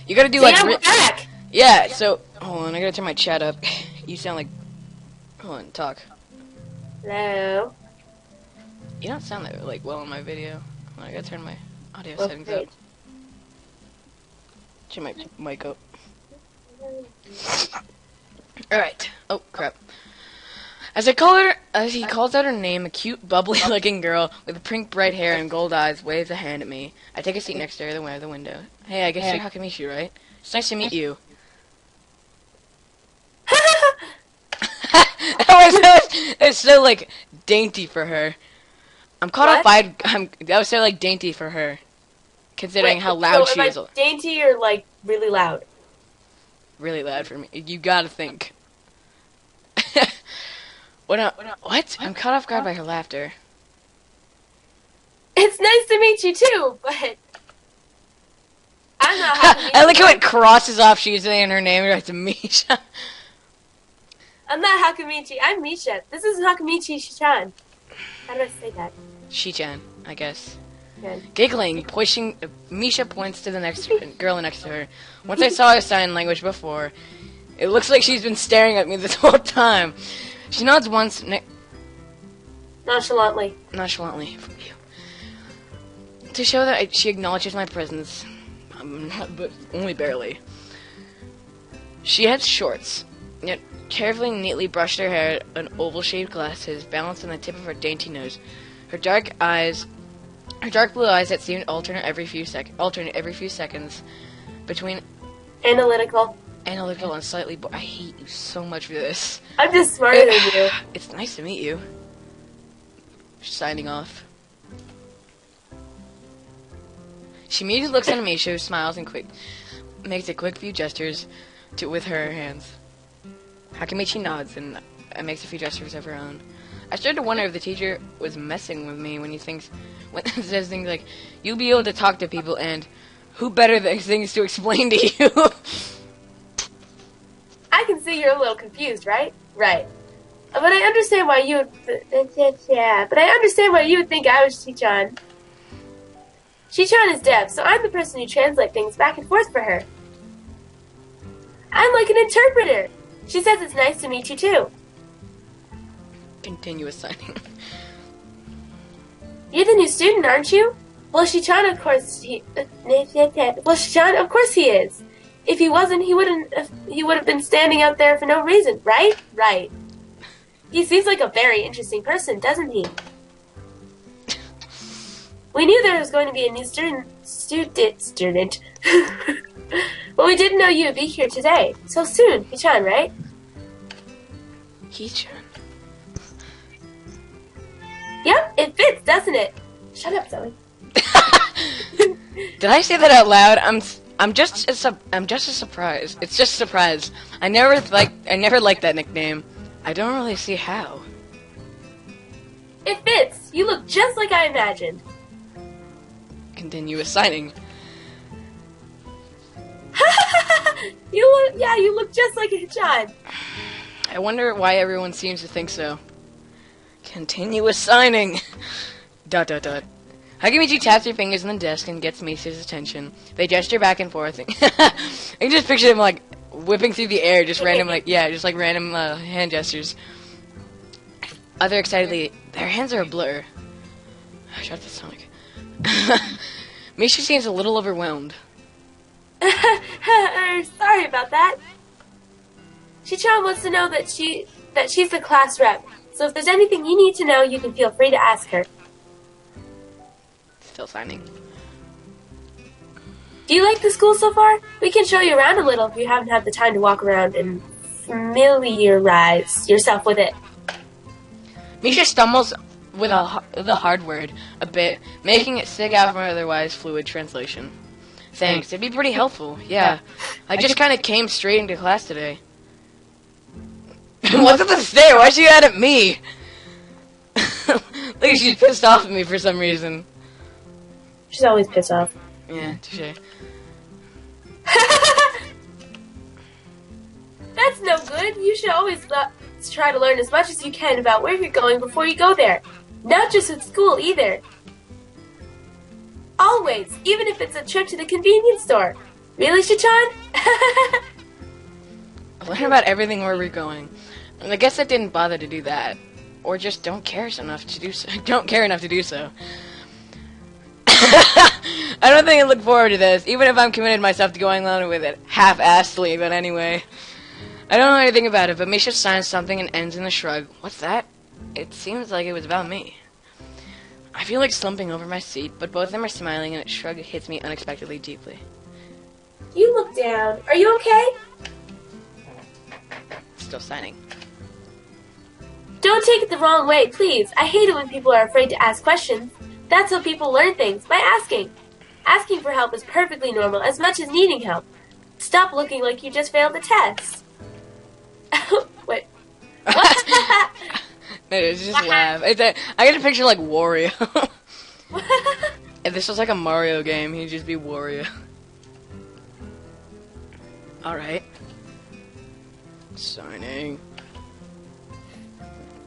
You gotta do So like... yeah, we're back. Yeah, so... Hold on, I gotta turn my chat up. You sound like... Hold on, talk. Hello. You don't sound that, like, well in my video. Hold on, I gotta turn my audio Well, settings great. up. Turn my mic up. Alright. Oh, crap. As he calls out her name, a cute, bubbly-looking girl with pink bright hair and gold eyes waves a hand at me. I take a seat next to her by the window. Hey, I guess you're Hakamichi, right? It's nice to meet you. It's so, like, dainty for her. I'm caught off by... That was so, like, dainty for her. Considering how loud she is. Am I dainty or, like, really loud? Really loud for me. You gotta think. What? I'm caught off guard by her laughter. It's nice to meet you too, but I'm not Hakamichi. I like how it crosses off she's saying her name right to Misha. I'm not Hakamichi. I'm Misha. This is Hakamichi Shichan. How do I say that? Shichan, I guess. Good. Giggling, Misha points to the next girl next to her. Once I saw her sign language before, it looks like she's been staring at me this whole time. She nods once, Nonchalantly. To show that she acknowledges my presence, but only barely. She had shorts, yet carefully, neatly brushed her hair, and oval-shaped glasses balanced on the tip of her dainty nose. Her dark blue eyes that seemed alternate every few seconds between Analytical and slightly I hate you so much for this. I'm just smarter than you. It's nice to meet you. Signing off. She immediately looks at Misha, smiles, and makes a quick few gestures with her hands. Hakamichi nods and makes a few gestures of her own. I started to wonder if the teacher was messing with me when he says things like, "You'll be able to talk to people," and "Who better than things to explain to you?" I can see you're a little confused, right? Right. But I understand why you would... But I understand why you would think I was Shichan. Shichan is deaf, so I'm the person who translates things back and forth for her. I'm like an interpreter. She says it's nice to meet you, too. Continuous signing. You're the new student, aren't you? Well, Shichan, of course, Shichan, of course he is. If he wasn't, he would have been standing out there for no reason, right? Right. He seems like a very interesting person, doesn't he? We knew there was going to be a new student. But we didn't know you would be here today. So soon, Hichan, right? Hichan. Yep, it fits, doesn't it? Shut up, Zoe. Did I say that out loud? I'm just a surprise. It's just a surprise. I never liked that nickname. I don't really see how. It fits. You look just like I imagined. Continuous signing. You look just like Hichan. I wonder why everyone seems to think so. Continuous signing. ... Hakamichi taps her fingers on the desk and gets Misha's attention. They gesture back and forth. I can just picture them like whipping through the air, just random random hand gestures. Other excitedly, their hands are a blur. Shut the stomach. Misha seems a little overwhelmed. Sorry about that. Shichan wants to know that she's the class rep. So if there's anything you need to know, you can feel free to ask her. Still signing. Do you like the school so far? We can show you around a little if you haven't had the time to walk around and familiarize yourself with it. Misha stumbles with the hard word a bit, making it stick out from otherwise fluid translation. Thanks, it'd be pretty helpful. Yeah, I just kind of came straight into class today. What's with the stare? Why'd she add at me? Like she's pissed off at me for some reason. She's always pissed off. Yeah, touche. That's no good. You should always try to learn as much as you can about where you're going before you go there. Not just at school, either. Always, even if it's a trip to the convenience store. Really, Shichan? Learn about everything where we're going. And I guess I didn't bother to do that. Or just don't care enough to do so. Don't care enough to do so. I don't think I look forward to this, even if I'm committed myself to going along with it half-assedly, but anyway. I don't know anything about it, but Misha signs something and ends in a shrug. What's that? It seems like it was about me. I feel like slumping over my seat, but both of them are smiling and a shrug hits me unexpectedly deeply. You look down. Are you okay? Still signing. Don't take it the wrong way, please. I hate it when people are afraid to ask questions. That's how people learn things, by asking. Asking for help is perfectly normal, as much as needing help. Stop looking like you just failed the test. Wait. What? No, it's just laugh. I get a picture like Wario. If this was like a Mario game, he'd just be Wario. Alright. Signing.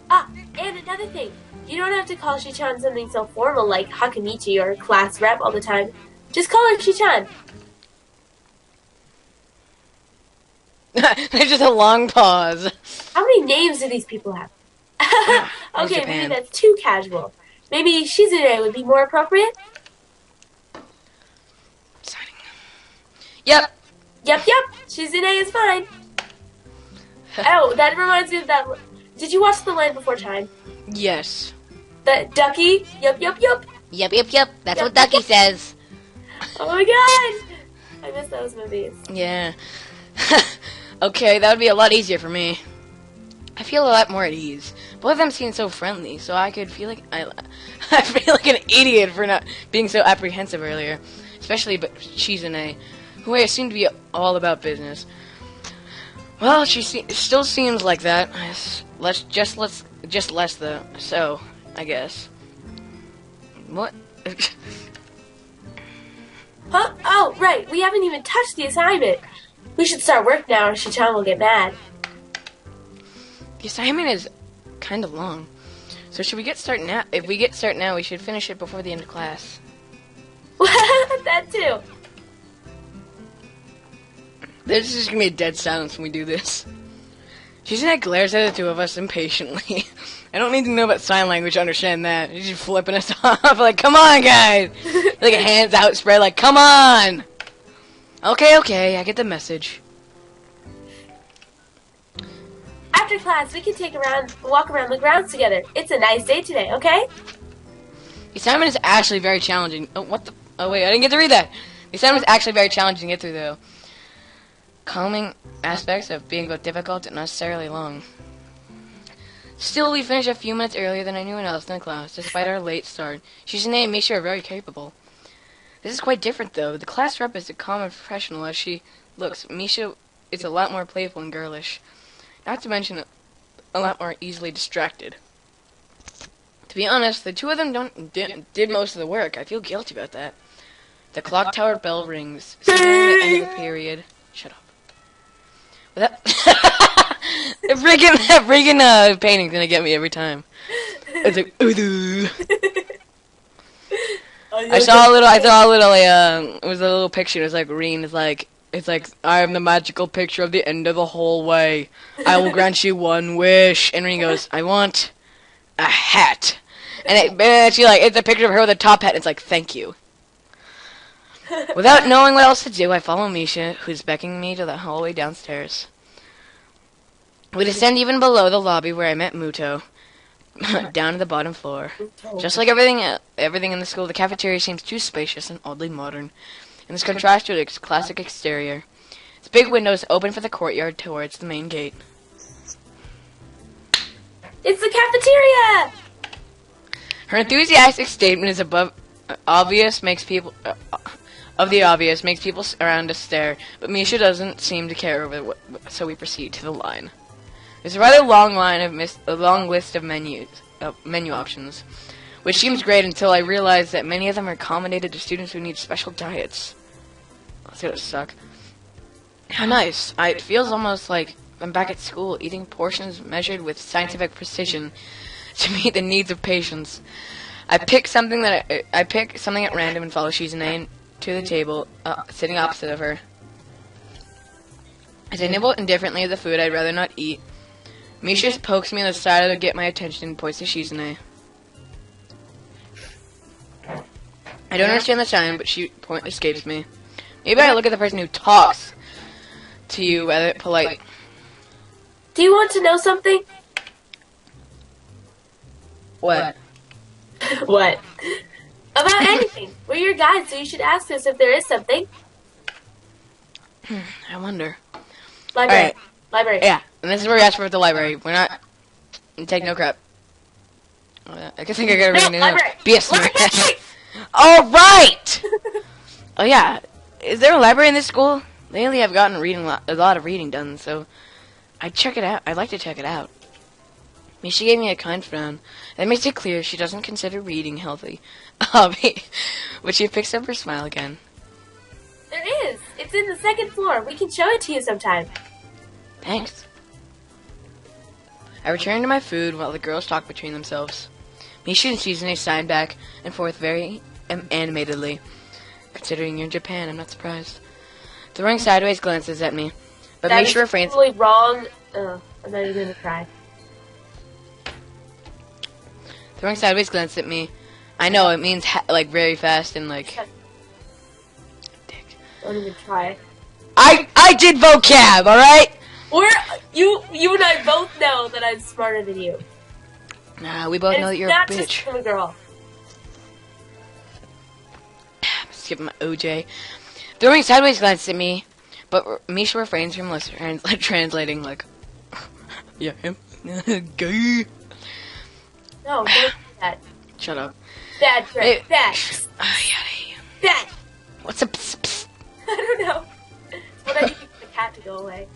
Ah, and another thing. You don't have to call Shichan something so formal like Hakamichi or class rep all the time. Just call her Shichan. There's just a long pause. How many names do these people have? Okay, Japan. maybe that's too casual. Maybe Shizune would be more appropriate? Signing. Yep. Yep. Shizune is fine. Oh, that reminds me of that. Did you watch The Land Before Time? Yes. That Ducky? Yup. Yep. That's Yep. what Ducky says. Oh my god! I miss those movies. Yeah. Okay, that would be a lot easier for me. I feel a lot more at ease. Both of them seem so friendly, so I could feel like I feel like an idiot for not being so apprehensive earlier, especially but Shizune, who I assume to be all about business. Well, she still seems like that. Just less though. So, I guess. What? Huh? Oh, right. We haven't even touched the assignment. We should start work now or Shichan will get mad. The assignment is kind of long. So should we get started now? If we get started now, we should finish it before the end of class. That too. There's just gonna be a dead silence when we do this. Shizune glares at the two of us impatiently. I don't need to know about sign language to understand that. She's just flipping us off like, come on, guys! Like a hands outspread, like, come on! Okay, I get the message. After class, we can walk around the grounds together. It's a nice day today, okay? The assignment is actually very challenging. Oh, what the? Oh, wait, I didn't get to read that. The assignment is actually very challenging to get through, though. Calming aspects of being both difficult and necessarily long. Still, we finished a few minutes earlier than anyone else in the class, despite our late start. Shizune and Misha are very capable. This is quite different, though. The class rep is a calm and professional as she looks. Misha is a lot more playful and girlish. Not to mention a lot more easily distracted. To be honest, the two of them did most of the work. I feel guilty about that. The clock tower bell rings, signaling the end of the period. Shut up. That freaking painting's gonna get me every time. It's like, ooh. I saw a little, it was a little picture. It was like, Reen is like, it's like, I am the magical picture of the end of the whole way. I will grant you one wish. And Reen goes, I want a hat. And she like, it's a picture of her with a top hat. And it's like, thank you. Without knowing what else to do, I follow Misha, who's beckoning me to the hallway downstairs. We descend even below the lobby where I met Muto, down to the bottom floor. Just like everything in the school, the cafeteria seems too spacious and oddly modern, and this contrasts to its classic exterior. Its big windows open for the courtyard towards the main gate. It's the cafeteria! Her enthusiastic statement is obvious, makes people around us stare, but Misha doesn't seem to care over so we proceed to the line. There's a rather long list of menu options, which seems great until I realize that many of them are accommodated to students who need special diets. That's gonna suck. How nice. It feels almost like I'm back at school, eating portions measured with scientific precision to meet the needs of patients. I pick something at random and follow Shizune to the table, sitting opposite of her. As I nibble indifferently at the food I'd rather not eat, Misha pokes me on the side to get my attention and points to Shizune. I don't understand the sign, but she point escapes me. Maybe I look at the person who talks to you rather polite. Do you want to know something? What? What? About anything. We're your guides, so you should ask us if there is something. I wonder. Library. Alright. Library. Yeah, and this is where we ask for the library. We're not... Take no crap. I think I gotta read it. Library. Be a smart. Alright! Oh yeah. Is there a library in this school? Lately I've gotten a lot of reading done, so... I'd check it out. I'd like to check it out. Misha gave me a kind frown. That makes it clear she doesn't consider reading healthy. But she picks up her smile again. There is. It's in the second floor. We can show it to you sometime. Thanks. I return to my food while the girls talk between themselves. Misha and Shizune sign back and forth very animatedly. Considering you're in Japan, I'm not surprised. Throwing sideways glances at me, but That Misha refrains. Totally wrong. I'm not even gonna cry. Throwing sideways glances at me. I know it means like very fast and like. Dick. Don't even try. I did vocab, all right. You and I both know that I'm smarter than you. Nah, we both know that you're a not bitch. just from a girl. Skipping my OJ. Throwing sideways glances at me, but Misha refrains from translating like, yeah, him, gay. No, don't do that. Shut up. Bad trick. Bad. Yeah. Bad. What's a pss, pss? I don't know. It's what I need for the cat to go away.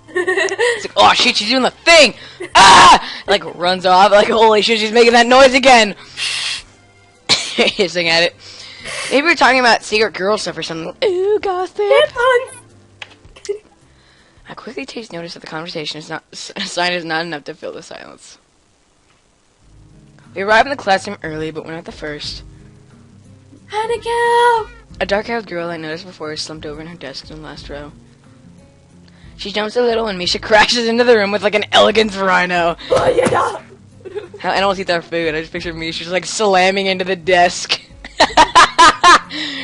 It's like, oh shit, she's doing the thing! Ah! Like, runs off, like, holy shit, she's making that noise again! Hissing at it. Maybe we're talking about secret girl stuff or something. Ooh, gossip! Tampons! I quickly take notice that the conversation is not, a sign is not enough to fill the silence. We arrive in the classroom early, but we're not the first. Hanako! A dark-haired girl I noticed before is slumped over in her desk in the last row. She jumps a little and Misha crashes into the room with like an elegant rhino. I don't eat their food. I just picture Misha just like slamming into the desk.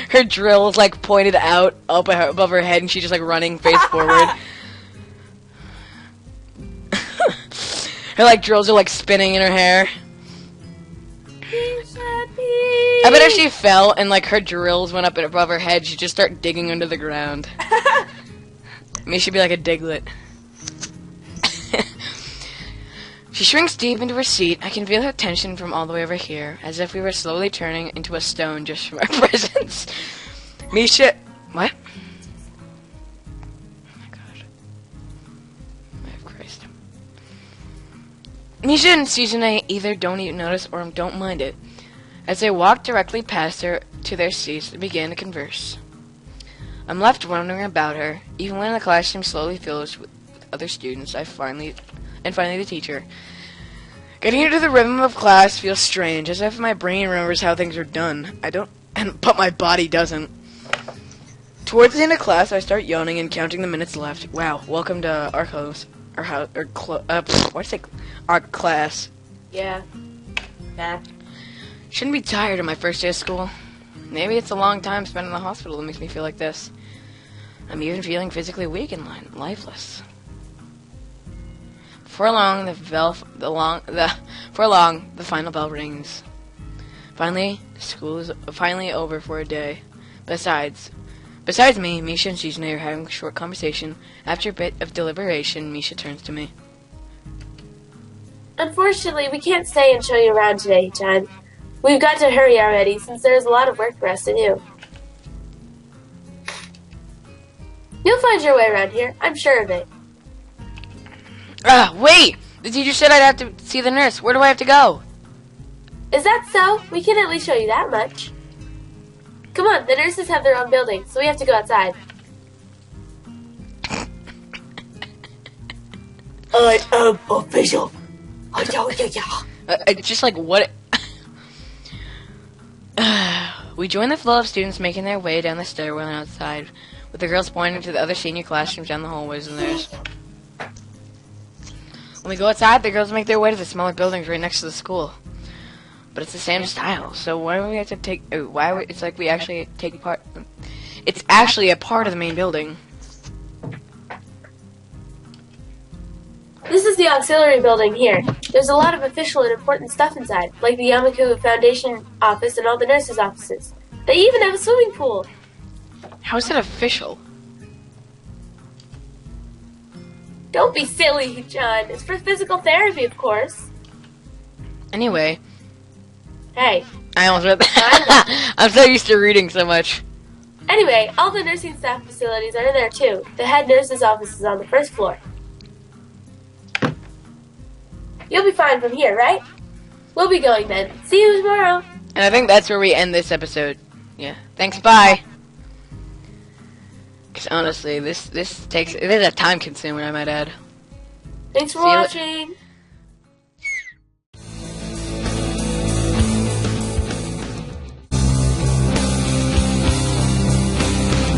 Her drill is like pointed out up above her head and she's just like running face forward. Her like drills are like spinning in her hair. I bet if she fell and like her drills went up above her head, she'd just start digging under the ground. Me should be like a diglet. She shrinks deep into her seat. I can feel her tension from all the way over here, as if we were slowly turning into a stone just from our presence. Misha... What? Oh my god. Oh Christ. Misha and Shizune either don't even notice or don't mind it. As they walk directly past her to their seats, they begin to converse. I'm left wondering about her, even when the classroom slowly fills with other students. Finally the teacher. Getting into the rhythm of class feels strange, as if my brain remembers how things are done. But my body doesn't. Towards the end of class, I start yawning and counting the minutes left. Wow, welcome to our our class. Yeah. Nah. Shouldn't be tired of my first day of school. Maybe it's a long time spent in the hospital that makes me feel like this. I'm even feeling physically weak and lifeless. Before long, the final bell rings. Finally, school is finally over for a day. Besides me, Misha and Shizune are having a short conversation. After a bit of deliberation, Misha turns to me. Unfortunately, we can't stay and show you around today, John. We've got to hurry already, since there's a lot of work for us to do. You'll find your way around here, I'm sure of it. Wait! The teacher said I'd have to see the nurse. Where do I have to go? Is that so? We can at least show you that much. Come on, the nurses have their own building, so we have to go outside. I am official. Just like what... We join the flow of students making their way down the stairwell and outside. with the girls pointing to the other senior classrooms down the hallways and theirs. When we go outside, the girls make their way to the smaller buildings right next to the school. But it's the same style, so why do we have to take... it's like we actually take part... It's actually a part of the main building. This is the auxiliary building here. There's a lot of official and important stuff inside, like the Yamaku Foundation office and all the nurses' offices. They even have a swimming pool. How is that official? Don't be silly, John. It's for physical therapy, of course. Anyway. Hey. I almost read that. I'm so used to reading so much. Anyway, all the nursing staff facilities are in there too. The head nurse's office is on the first floor. You'll be fine from here, right? We'll be going then. See you tomorrow. And I think that's where we end this episode. Yeah. Thanks, bye. Because honestly, this is a time consuming, I might add. Thanks for watching.